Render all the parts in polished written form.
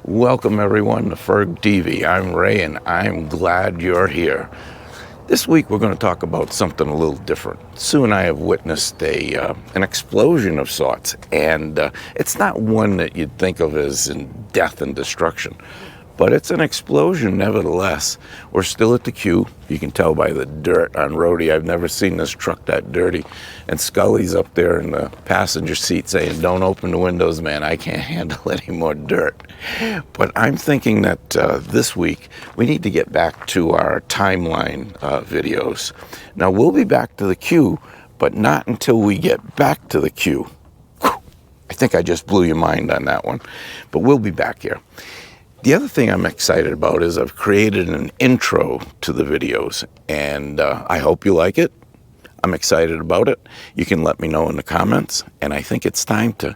Welcome everyone to Ferg TV. I'm Ray and I'm glad you're here. This week we're going to talk about something a little different. Sue and I have witnessed an explosion of sorts, and it's not one that you'd think of as in death and destruction, but it's an explosion nevertheless. We're still at the queue. You can tell by the dirt on Rhodey. I've never seen this truck that dirty. And Scully's up there in the passenger seat saying, "Don't open the windows, man. I can't handle any more dirt." But I'm thinking that this week we need to get back to our timeline videos. Now, we'll be back to the queue, but not until we get back to the queue. I think I just blew your mind on that one. But we'll be back here. The other thing I'm excited about is I've created an intro to the videos, and I hope you like it. I'm excited about it. You can let me know in the comments, and I think it's time to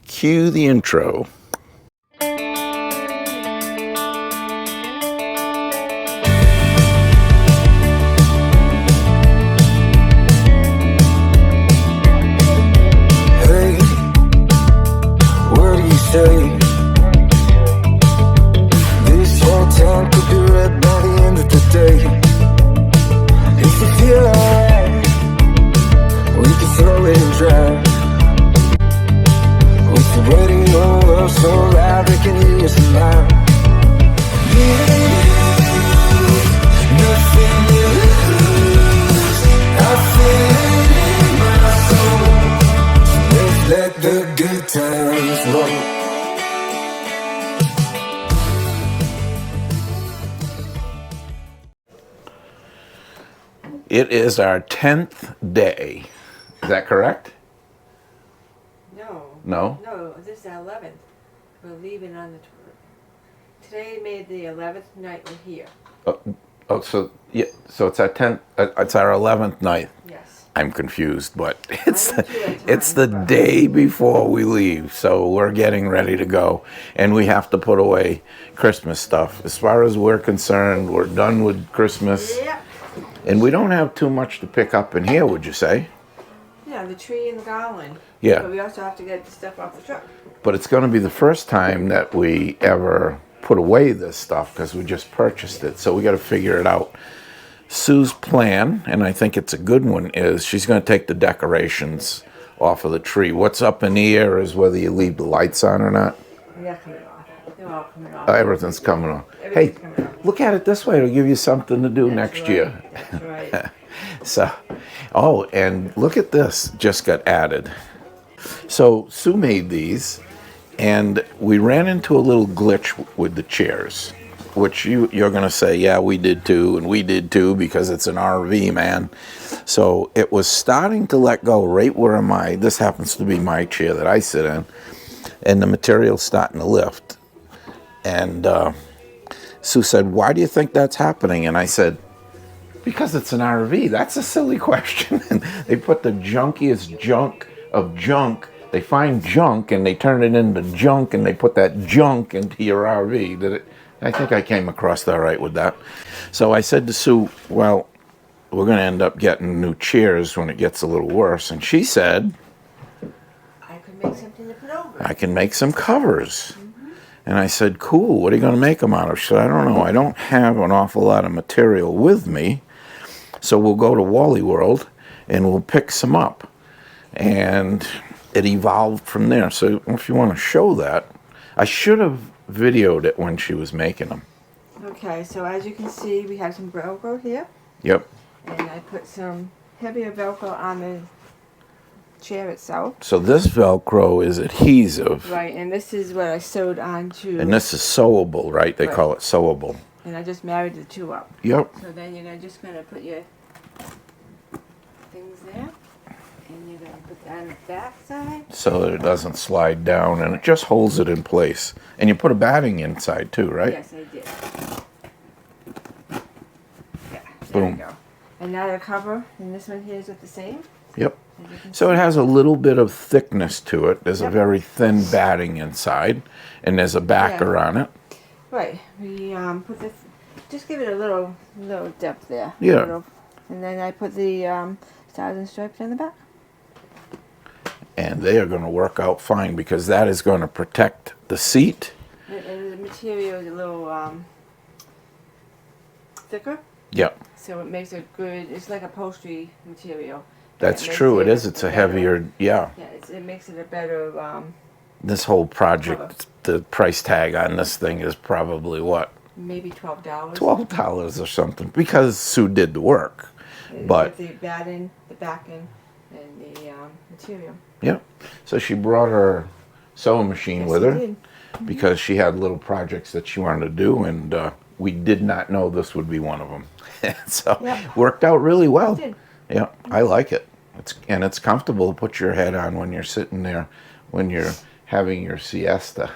cue the intro. Hey, what do you say? This whole town could be red by the end of the day. If you feel alright, we can slow it and drive. With the radio up so loud they can hear us loud. Nothing to lose. I feel it in my soul. So let's let the good times roll. It is our 10th day. Is that correct? No. No? No, this is our 11th. We're leaving on the today made the 11th night we're here. So yeah, so it's our 10th. It's our 11th night. Yes. I'm confused, but it's the day before we leave, so we're getting ready to go, and we have to put away Christmas stuff. As far as we're concerned, we're done with Christmas, Yeah. and we don't have too much to pick up in here, would you say? Yeah, the tree and the garland. Yeah. But we also have to get the stuff off the truck. But it's going to be the first time that we ever put away this stuff because we just purchased it, so we got to figure it out. Sue's plan, and I think it's a good one, is she's going to take the decorations off of the tree. What's up in the air is whether you leave the lights on or not. They're coming off. They're all coming off. Everything's coming on. Hey, Everything's coming off. look at it this way. It'll give you something to do That's next right. year. That's right. So, oh, and look at this. Just got added. So Sue made these, and we ran into a little glitch with the chairs, which you're going to say, yeah, we did too, and we did too, because it's an RV, man. So it was starting to let go right where this happens to be my chair that I sit in, and the material's starting to lift. And Sue said, "Why do you think that's happening?" And I said, "Because it's an RV." That's a silly question. And they put the junkiest junk of junk. They find junk and they turn it into junk, and they put that junk into your RV. I think I came across all right with that. So I said to Sue, "Well, we're going to end up getting new chairs when it gets a little worse." And she said, I could make something to put over. "I can make some covers." And I said, "Cool, what are you going to make them out of?" She said, "I don't know. I don't have an awful lot of material with me. So we'll go to Wally World and we'll pick some up." And it evolved from there. So if you want to show that, I should have videoed it when she was making them. Okay, so as you can see, we have some Velcro here. Yep. And I put some heavier Velcro on the chair itself. So this Velcro is adhesive. Right, and this is what I sewed onto. And this is sewable, right? They Right. call it sewable. And I just married the two up. Yep. So then you're just going to put your things there. And you're going to put that on the back side. So that it doesn't slide down, and it just holds it in place. And you put a batting inside too, right? Yes, I did. Yeah, there Boom. we go. And now the cover, and this one here is the same. Yep. As you can So it has a little bit of thickness to it. There's a Yep. very thin batting inside, and there's a backer on it. Right. We put this, just give it a little depth there. Yeah. Little, and then I put the stars and stripes on the back. and they are going to work out fine because that is going to protect the seat. And the material is a little thicker, Yep. so it makes a good. It's like upholstery material. That's It makes true. It is. It's a better- heavier. Yeah. Yeah, it makes it a better. This whole project, Cover. the price tag on this thing is probably what, Maybe $12. $12 or something, because Sue did the work. But With the batting, the backing, and the material. yeah, so she brought her sewing machine Yes, with she her did. because she had little projects that she wanted to do, and we did not know this would be one of them. So Yep. worked out really well. It did. Yeah, I like it. It's comfortable to put your head on when you're sitting there, when you're having your siesta.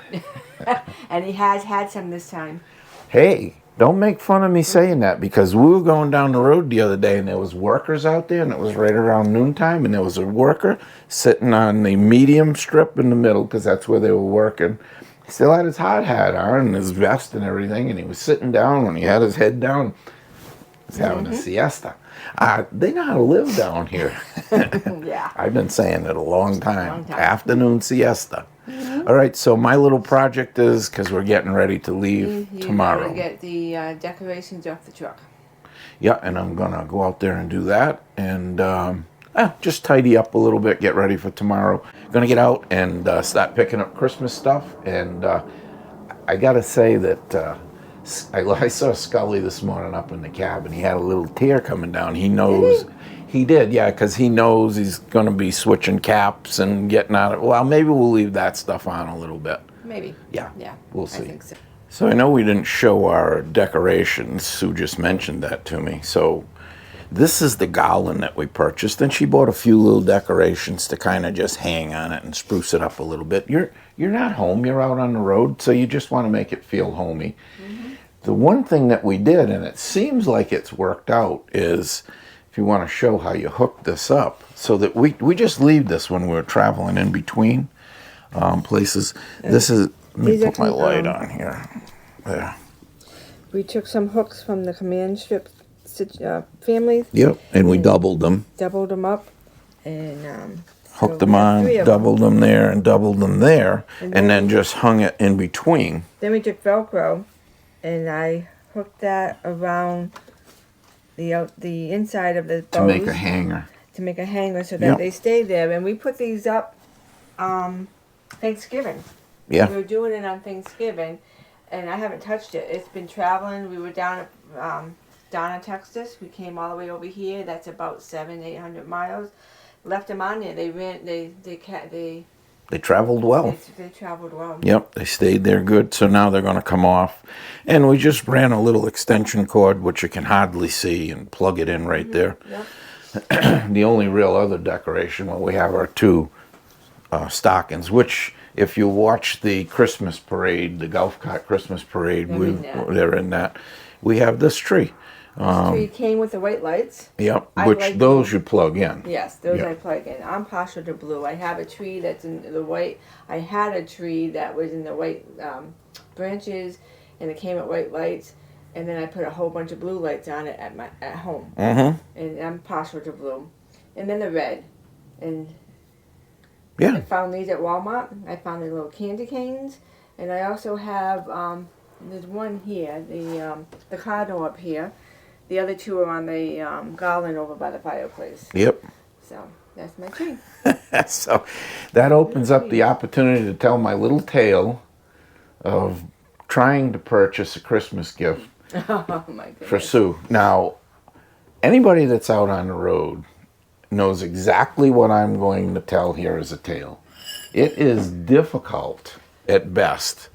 And he has had some this time. Hey, don't make fun of me saying that, because we were going down the road the other day and there was workers out there, and it was right around noontime, and there was a worker sitting on the medium strip in the middle, because that's where they were working. He still had his hard hat on and his vest and everything, and he was sitting down and he had his head down. He's having a siesta. They know how to live down here. Yeah. I've been saying it a long time. Long time. Afternoon siesta. All right, so my little project is, because we're getting ready to leave You tomorrow. gotta get the decorations off the truck. Yeah, and I'm gonna go out there and do that, and just tidy up a little bit, get ready for tomorrow. Gonna get out and start picking up Christmas stuff, and I gotta say that I saw Scully this morning up in the cab, and he had a little tear coming down. He knows. He did, yeah, because he knows he's gonna be switching caps and getting out of. Well, maybe we'll leave that stuff on a little bit. Maybe. Yeah, Yeah. we'll I see. think so. So I know we didn't show our decorations. Sue just mentioned that to me. So this is the garland that we purchased, and she bought a few little decorations to kind of just hang on it and spruce it up a little bit. You're not home, you're out on the road, so you just want to make it feel homey. The one thing that we did, and it seems like it's worked out, is if you want to show how you hook this up, so that we just leave this when we're traveling in between places. This is, let me These are put my some, light on here. There. We took some hooks from the command strip families, Yep, and we doubled them. doubled them up, and Hooked so them we have on, 3 of doubled them there, and doubled them there, And and then then- just hung it in between. Then we took Velcro, and I hooked that around the inside of the bows To make a hanger. to make a hanger so that Yep. they stay there. And we put these up Thanksgiving. Yeah. We were doing it on Thanksgiving, and I haven't touched it. It's been traveling. We were down at Donna, Texas. We came all the way over here. That's about 700-800 miles. Left them on there. They ran. They traveled well. They traveled well. Yep, they stayed there good, so now they're going to come off. And we just ran a little extension cord, which you can hardly see, and plug it in right there. Yep. The only real other decoration, well, we have our 2 stockings, which, if you watch the Christmas parade, the Golf Cart Christmas parade, they're in that. We have this tree. This tree came with the white lights. Yep, I which like those you plug in. Yes, those Yeah. I plug in. I'm partial to blue. I have a tree that's in the white. I had a tree that was in the white branches, and it came with white lights. And then I put a whole bunch of blue lights on it at home. Mm-hmm. And I'm partial to blue. And then the red. And I Yeah. found these at Walmart. I found the little candy canes. And I also have, there's one here, the cardinal up here. The other 2 are on the garland over by the fireplace. Yep. So that's my tree. So that opens up the opportunity to tell my little tale of trying to purchase a Christmas gift Oh my goodness. for Sue. Now, anybody that's out on the road knows exactly what I'm going to tell here as a tale. It is difficult at best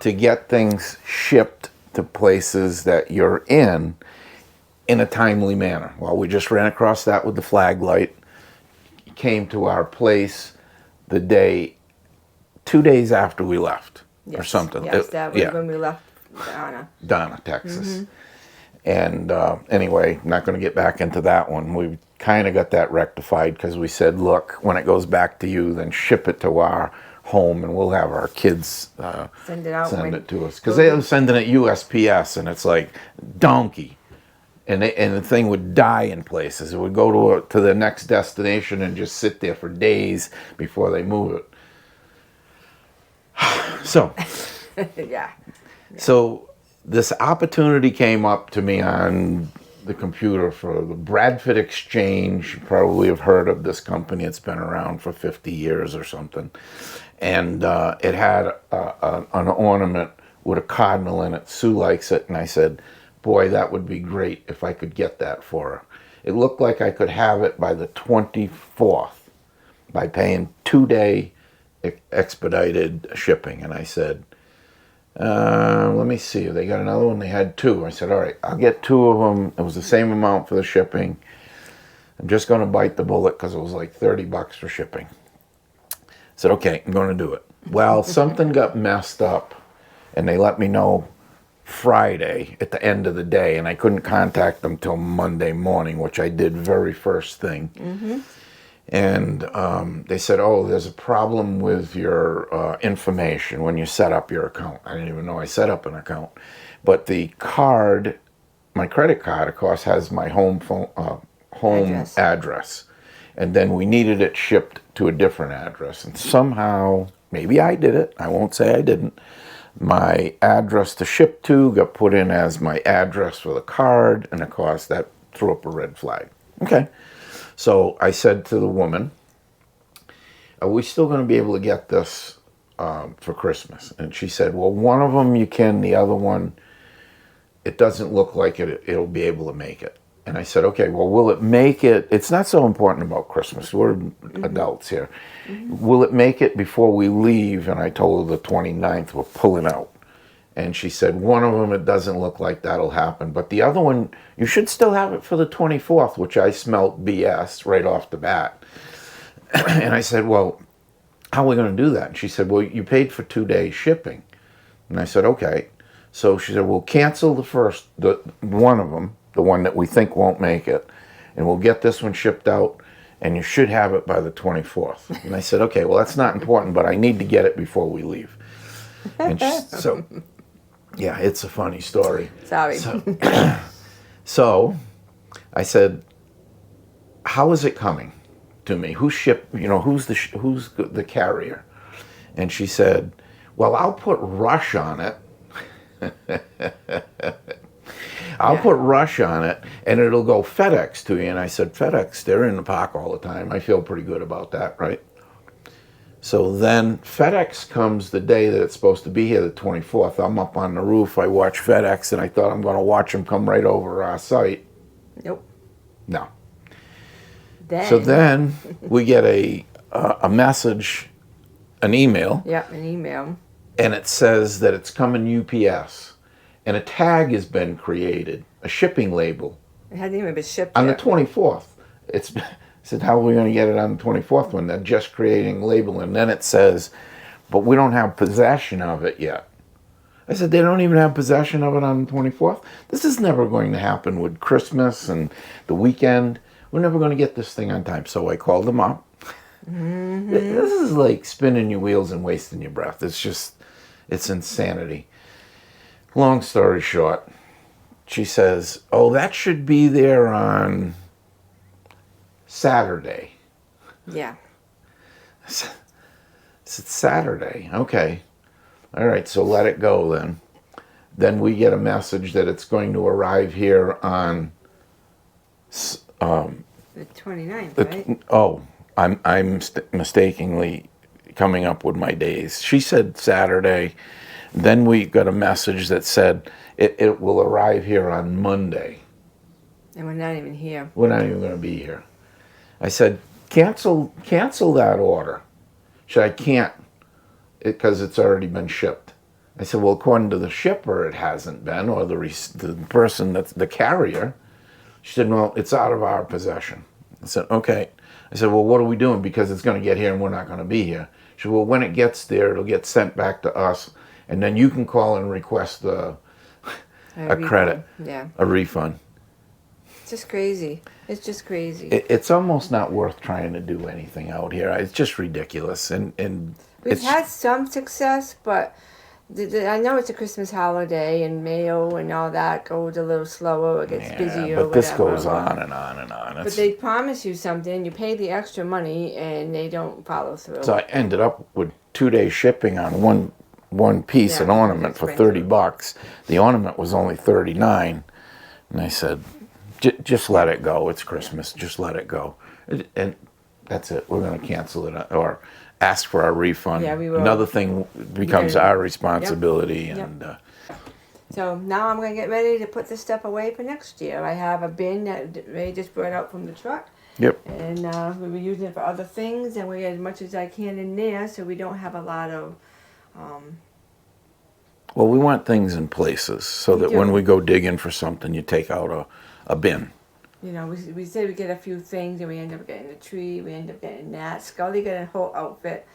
to get things shipped to places that you're in a timely manner. Well, we just ran across that with the flag light. Came to our place the 2 days after we left, or something. Yes, that was yeah, when we left Donna. Donna, Texas. And anyway, not going to get back into that one. We kind of got that rectified because we said, look, when it goes back to you, then ship it to our home, and we'll have our kids Send it out. send it to us. Because they were sending it USPS, and it's like donkey. And the thing would die in places. It would go to the next destination and just sit there for days before they move it. So, Yeah. So this opportunity came up to me on the computer for the Bradford Exchange. You probably have heard of this company. It's been around for 50 years or something. And it had an ornament with a cardinal in it. Sue likes it. And I said, boy, that would be great if I could get that for her. It looked like I could have it by the 24th by paying 2-day expedited shipping. And I said, let me see. They got another one. They had 2. I said, all right, I'll get 2 of them. It was the same amount for the shipping. I'm just going to bite the bullet because it was like $30 for shipping. I said, okay, I'm going to do it. Well, something got messed up, and they let me know Friday at the end of the day, and I couldn't contact them till Monday morning, which I did very first thing. Mm-hmm. And they said, oh, there's a problem with your information when you set up your account. I didn't even know I set up an account. But the card, my credit card, of course, has my home address. And then we needed it shipped to a different address. And somehow, maybe I did it, I won't say I didn't, my address to ship to got put in as my address for the card, and of course that threw up a red flag. Okay. So I said to the woman, are we still going to be able to get this for Christmas? And she said, well, one of them you can, the other one, it doesn't look like it'll be able to make it. And I said, okay, well, will it make it? It's not so important about Christmas. We're adults here. Mm-hmm. Will it make it before we leave? And I told her the 29th we're pulling out. And she said, one of them, it doesn't look like that'll happen. But the other one, you should still have it for the 24th, which I smelt BS right off the bat. And I said, well, how are we going to do that? And she said, well, you paid for 2 days shipping. And I said, okay. So she said, we'll cancel the one of them, the one that we think won't make it, and we'll get this one shipped out, and you should have it by the 24th. And I said, okay, well, that's not important, but I need to get it before we leave. And so, yeah, it's a funny story. Sorry. So I said, how is it coming to me? Who's the carrier? And she said, well, I'll put Rush on it. I'll put Rush on it, and it'll go FedEx to you. And I said, FedEx, they're in the park all the time. I feel pretty good about that, right? So then FedEx comes the day that it's supposed to be here, the 24th. I'm up on the roof. I watch FedEx, and I thought I'm going to watch them come right over our site. Nope. No. So then we get a message, an email. Yep, an email. And it says that it's coming UPS. And a tag has been created, a shipping label. It hadn't even been shipped on yet. The 24th. I said, how are we going to get it on the 24th when they're just creating a label? And then it says, but we don't have possession of it yet. I said, they don't even have possession of it on the 24th? This is never going to happen with Christmas and the weekend. We're never going to get this thing on time. So I called them up. Mm-hmm. This is like spinning your wheels and wasting your breath. It's insanity. Long story short, she says, oh, that should be there on Saturday. Yeah. I said, Saturday. Okay. All right, so let it go then. Then we get a message that it's going to arrive here on the 29th, right? Oh, I'm mistakenly coming up with my days. She said Saturday. Then we got a message that said it will arrive here on Monday. And we're not even here. We're not even going to be here. I said, cancel that order. She said, I can't, because it's already been shipped. I said, well, according to the shipper, it hasn't been, or the person that's the carrier. She said, well, it's out of our possession. I said, okay. I said, well, what are we doing? Because it's going to get here and we're not going to be here. She said, well, when it gets there, it'll get sent back to us. And then you can call and request a credit, a refund. It's just crazy. It's just crazy. It's almost not worth trying to do anything out here. It's just ridiculous. And we've had some success, but I know it's a Christmas holiday, and mail and all that goes a little slower. It gets busier. But this goes on and on and on. But they promise you something, you pay the extra money, and they don't follow through. So I ended up with 2 days shipping on one piece, Yeah, an ornament it's for expensive. 30 bucks. The ornament was only 39. And I said, just let it go. It's Christmas. Just let it go. And that's it. We're going to cancel it or ask for our refund. Yeah, we will. Another thing becomes Yeah. our responsibility. Yep. And So now I'm going to get ready to put this stuff away for next year. I have a bin that Ray just brought out from the truck. yep. And we'll be using it for other things, and we get as much as I can in there so we don't have a lot of... Well, we want things in places so We that do. when we go digging for something, you take out a bin. You know, we say we get a few things, and we end up getting a tree, we end up getting that. Scully got a whole outfit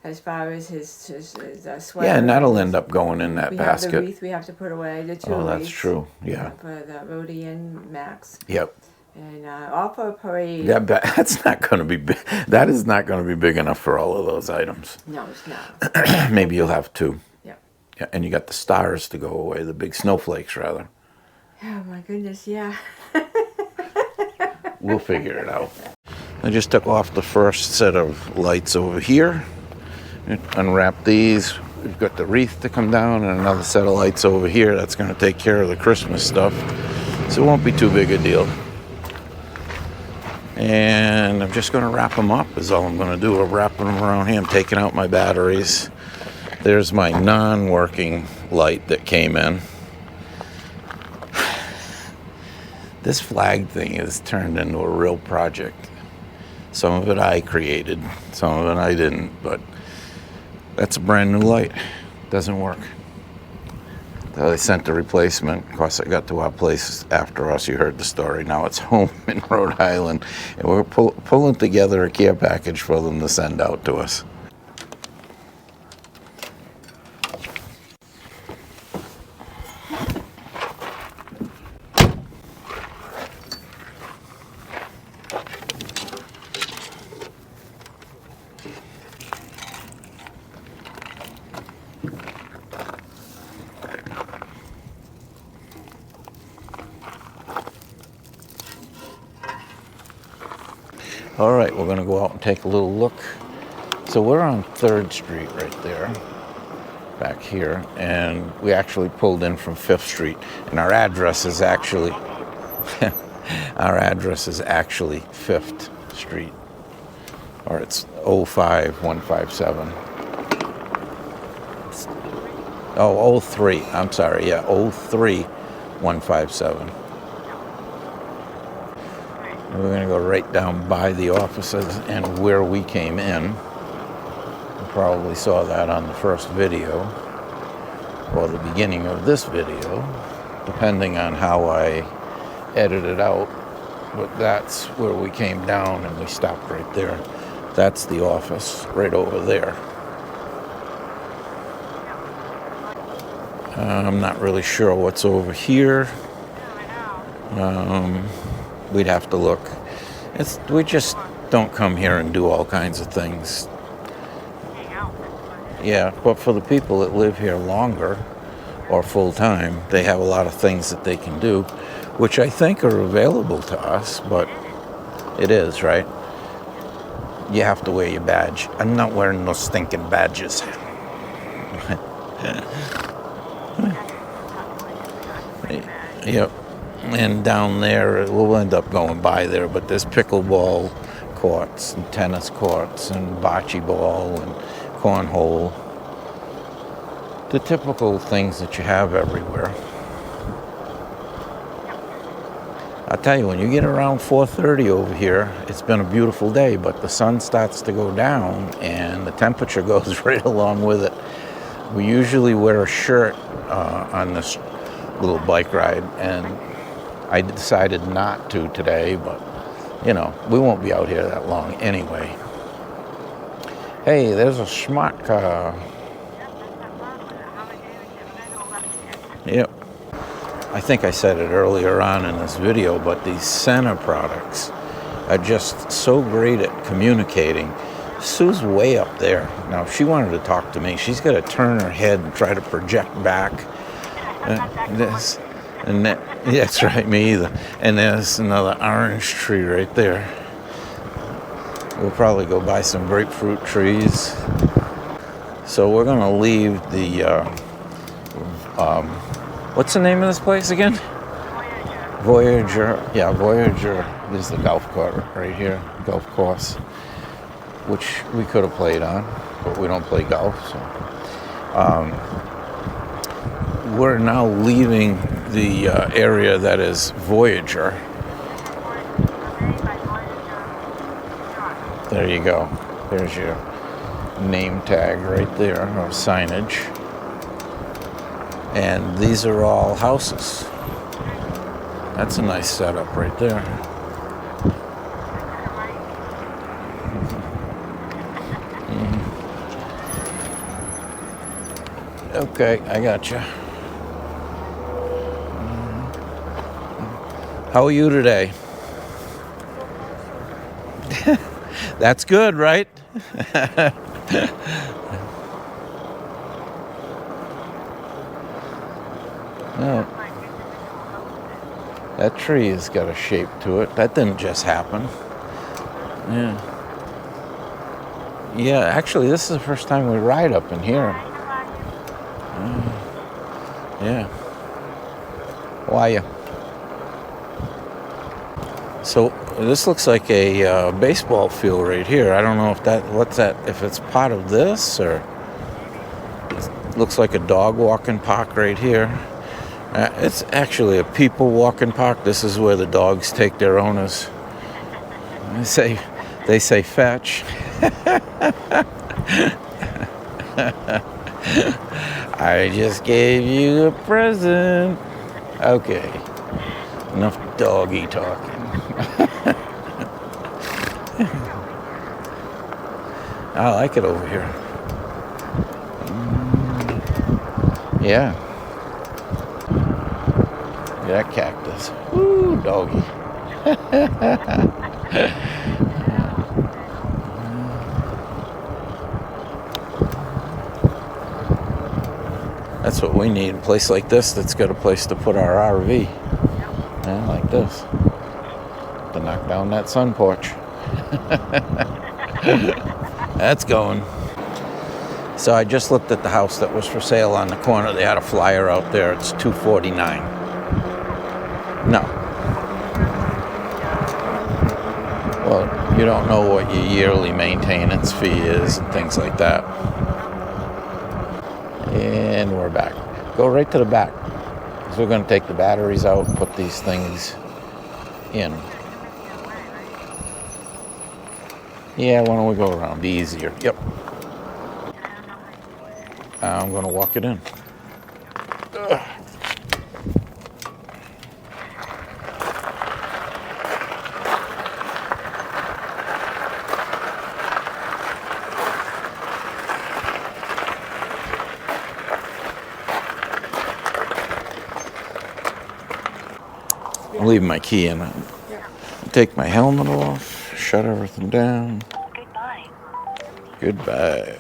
as far as his sweater. Yeah, and that'll end up going in that We have the basket. wreath we have to put away, the two Oh, that's wreaths true. Yeah. for the Rhodey and Max. Yep. And all for a parade. Yeah, that's not going to be big. That is not going to be big enough for all of those items. No, it's not. Maybe you'll have two. Yeah. Yeah, and you got the stars to go away, the big snowflakes, rather. Oh, my goodness, yeah. We'll figure it out. I just took off the first set of lights over here. Unwrap these. We've got the wreath to come down and another set of lights over here. That's going to take care of the Christmas stuff. So it won't be too big a deal. And I'm just going to wrap them up is all I'm going to do. I'm wrapping them around here. I'm taking out my batteries. There's my non-working light that came in. This flag thing is turned into a real project. Some of it I created, some of it I didn't, but that's a brand new light. Doesn't work. So they sent the replacement. Of course, it got to our place after us. You heard the story. Now it's home in Rhode Island, and we're pulling together a care package for them to send out to us. All right, we're gonna go out and take a little look. So we're on 3rd Street right there, back here, and we actually pulled in from 5th Street, and our address is actually, our address is actually 5th Street, or it's 05157. Oh, 03, I'm sorry, yeah, 03157. We're going to go right down by the offices and where we came in. You probably saw that on the first video, or the beginning of this video, depending on how I edit it out. But that's where we came down and we stopped right there. That's the office right over there. I'm not really sure what's over here. We'd have to look. We just don't come here and do all kinds of things. Yeah, but for the people that live here longer or full time, they have a lot of things that they can do, which I think are available to us, but it is, right? You have to wear your badge. I'm not wearing no stinking badges. Yep. And down there, we'll end up going by there, but there's pickleball courts and tennis courts and bocce ball and cornhole. The typical things that you have everywhere. I'll tell you, when you get around 4:30 over here, it's been a beautiful day, but the sun starts to go down and the temperature goes right along with it. We usually wear a shirt on this little bike ride, and I decided not to today, but you know, we won't be out here that long anyway. Hey, there's a smart car. Yep. I think I said it earlier on in this video, but these Senna products are just so great at communicating. Sue's way up there. Now, if she wanted to talk to me, she's got to turn her head and try to project back. This and that. Yeah, that's right, me either. And there's another orange tree right there. We'll probably go buy some grapefruit trees. So we're gonna leave the, what's the name of this place again? Voyager. Yeah, Voyager is the golf course right here, golf course, which we could have played on, but we don't play golf, so. We're now leaving the area that is Voyager. There you go. There's your name tag right there, or signage. And these are all houses. That's a nice setup right there. Okay, I got you. How are you today? That's good, right? Oh. That tree has got a shape to it. That didn't just happen. Yeah. Yeah, actually, this is the first time we ride up in here. Yeah. Why you? So this looks like a baseball field right here. I don't know if if it's part of this, or it looks like a dog walking park right here. It's actually a people walking park. This is where the dogs take their owners. They say fetch. I just gave you a present. Okay, enough doggy talking. I like it over here. Yeah. That cactus. Woo, doggy. That's what we need, a place like this that's got a place to put our RV. Yeah, like this. To knock down that sun porch. That's going. So I just looked at the house that was for sale on the corner. They had a flyer out there. It's $249. No. Well, you don't know what your yearly maintenance fee is and things like that. And we're back. Go right to the back. So we're going to take the batteries out and put these things in. Yeah, why don't we go around? Be easier. Yep. I'm going to walk it in. Ugh. I'll leave my key in it. Take my helmet off, shut everything down. Goodbye.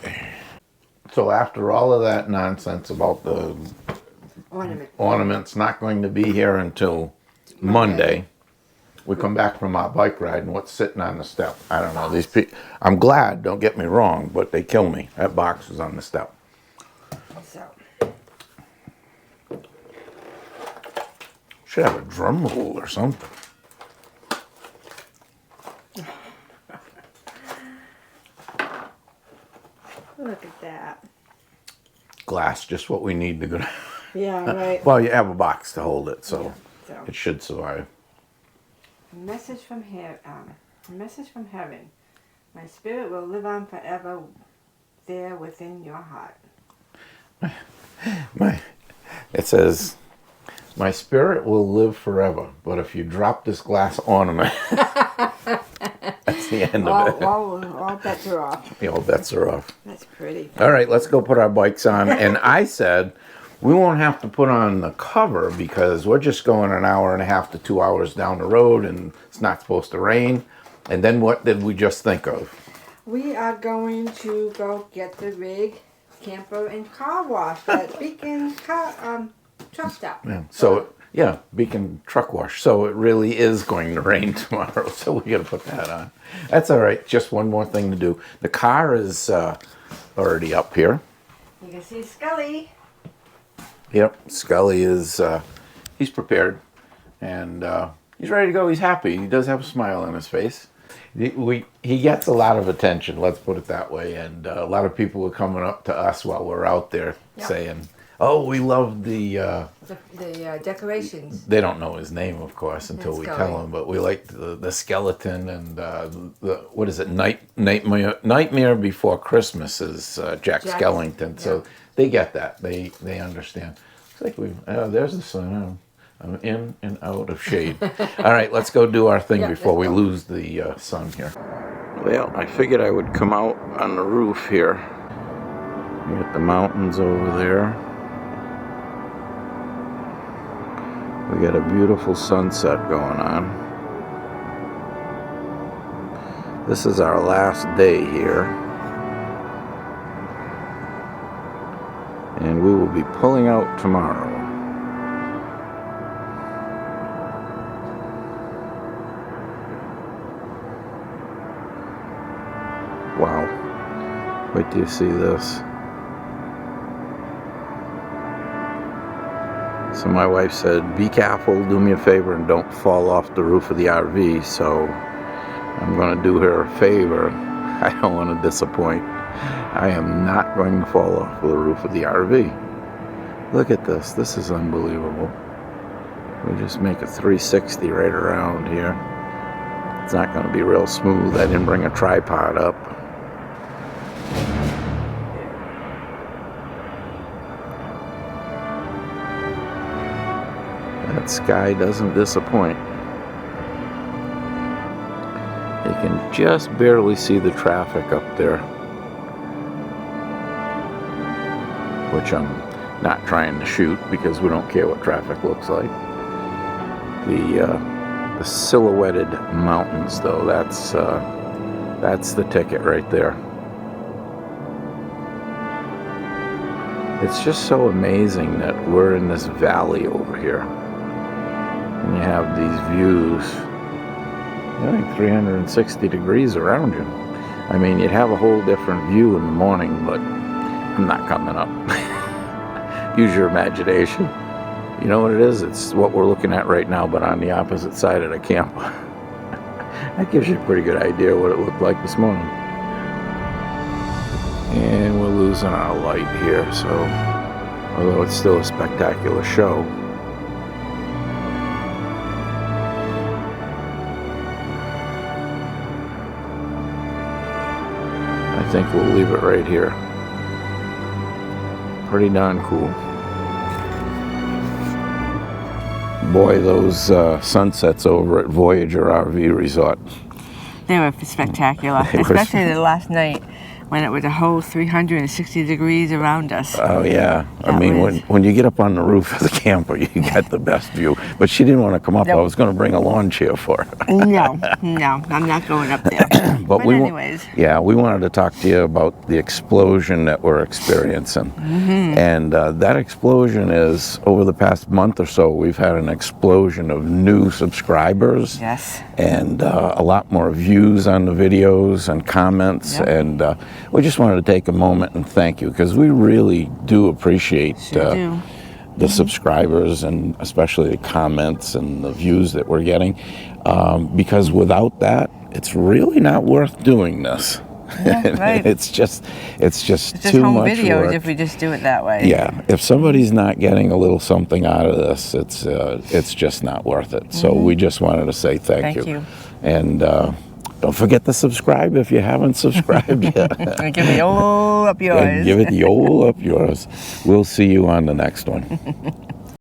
So after all of that nonsense about the ornaments not going to be here until Monday, we come back from our bike ride, and what's sitting on the step? I don't know. These people. I'm glad. Don't get me wrong, but they kill me. That box was on the step. So. Should have a drum roll or something. Look at that. Glass, just what we need to go. Yeah, right. Well, you have a box to hold it, so, So. it should survive. A message from a message from heaven. My spirit will live on forever there within your heart. It says, my spirit will live forever, but if you drop this glass ornament, that's the end of it. All bets are off. All bets are off. That's pretty. All right, let's go put our bikes on. And I said, we won't have to put on the cover because we're just going an hour and a half to 2 hours down the road and it's not supposed to rain. And then what did we just think of? We are going to go get the rig, camper, and car wash at Beacon truck stop. Yeah. So, yeah, Beacon truck wash. So it really is going to rain tomorrow. So we got to put that on. That's all right. Just one more thing to do. The car is already up here. You can see Scully. Yep, Scully is, he's prepared, and he's ready to go. He's happy. He does have a smile on his face. He gets a lot of attention, let's put it that way, and a lot of people are coming up to us while we're out there saying, oh, we love the decorations. They don't know his name, of course, until we tell them, but we like the skeleton and the what is it, Nightmare Before Christmas is Jack Skellington, so they get that, they understand. It's like there's the sun. I'm in and out of shade. All right, let's go do our thing before we lose the sun here. Well, I figured I would come out on the roof here. You got the mountains over there. We got a beautiful sunset going on. This is our last day here. And we will be pulling out tomorrow. Wow. Wait till you see this. So my wife said, be careful, do me a favor, and don't fall off the roof of the RV. So I'm going to do her a favor. I don't want to disappoint. I am not going to fall off the roof of the RV. Look at this. This is unbelievable. We just make a 360 right around here. It's not going to be real smooth. I didn't bring a tripod up. That sky doesn't disappoint. You can just barely see the traffic up there, which I'm not trying to shoot because we don't care what traffic looks like. The silhouetted mountains, though, that's the ticket right there. It's just so amazing that we're in this valley over here. And you have these views, I think 360 degrees around you. I mean, you'd have a whole different view in the morning, but I'm not coming up. Use your imagination. You know what it is? It's what we're looking at right now, but on the opposite side of the camp. That gives you a pretty good idea what it looked like this morning. And we're losing our light here, so although it's still a spectacular show. I think we'll leave it right here. Pretty darn cool. Boy, those sunsets over at Voyager RV Resort. They were spectacular, especially the last night when it was a whole 360 degrees around us. Oh yeah, I mean when you get up on the roof of the camper, you get the best view. But she didn't want to come up. I was going to bring a lawn chair for her. No, I'm not going up there. But anyways. We wanted to talk to you about the explosion that we're experiencing. Mm-hmm. And that explosion is, over the past month or so, we've had an explosion of new subscribers. Yes. And a lot more views on the videos and comments. Yep. And we just wanted to take a moment and thank you, because we really do appreciate the subscribers, and especially the comments and the views that we're getting, because without that, it's really not worth doing this. Yeah, right. it's just too home much videos work. If we just do it that way. Yeah, if somebody's not getting a little something out of this, it's just not worth it. So we just wanted to say thank you. And don't forget to subscribe if you haven't subscribed yet. And give it the old up yours. And give it the old up yours. We'll see you on the next one.